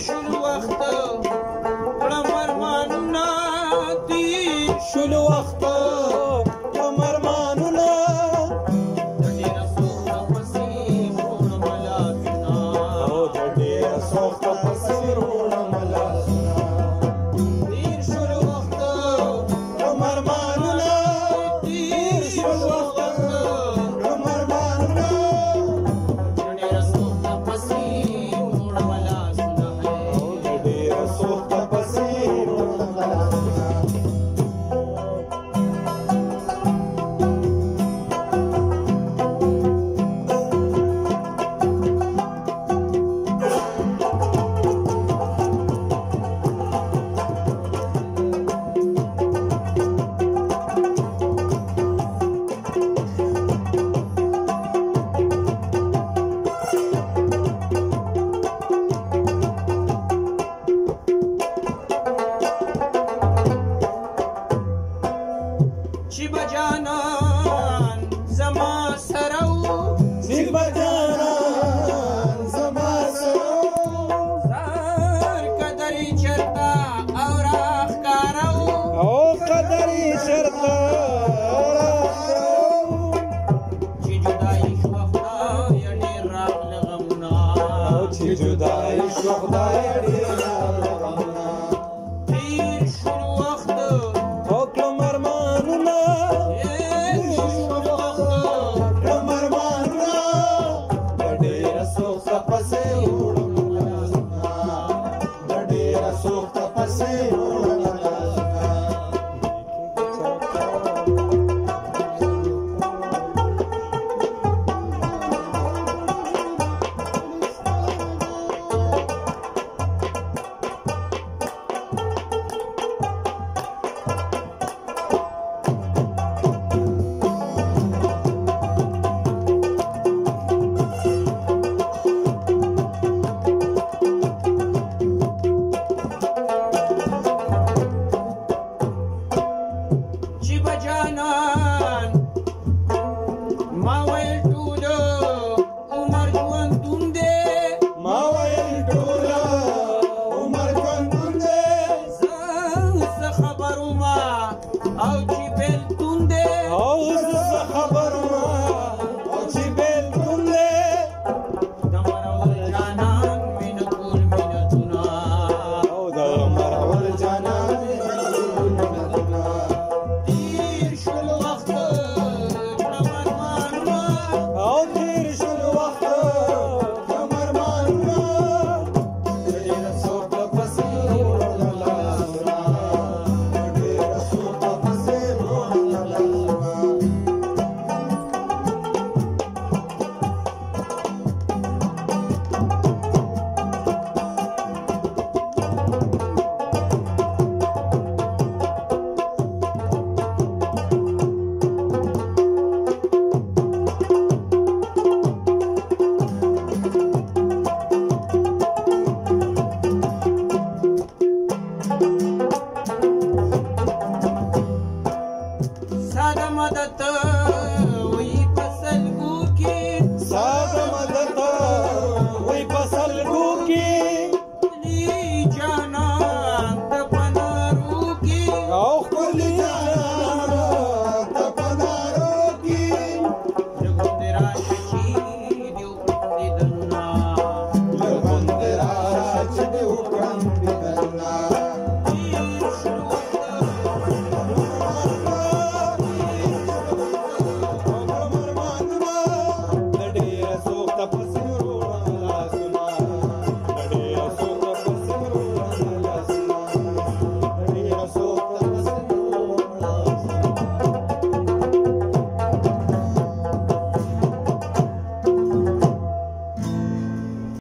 شلو وخت کړم ارمانونه تیر شلو وخت کړم ارمانونه د ډېره سوخته پسې وړم لاسونه د ډېره سوخته پسې وړم لاسونه تیر شلو وخت کړم ارمانونه تیر شلو وخت کړم ارمانونه د ډېره سوخته پسې وړم لاسونه د ډېره سوخته پسې وړم لاسونه چې بجانان زما سره وو چې بجانان زما سره زار قدرې چرته او راښکاره وو او قدرې شرطه چې جدایي شوه خدایه ډېر راغله غمونه چې جدایي شوه خدایه ډېر راغله غمونه تېر شلو وخت او کړم ارمانونه تېر شلو وخت کړم ارمانونه د ډېره سوخته پسې وړم لاسونه د ډېره سوخته پسې وړم لاسونه چې بجانان ما ویل ټول عمر ژوندون دی ما ویل ټول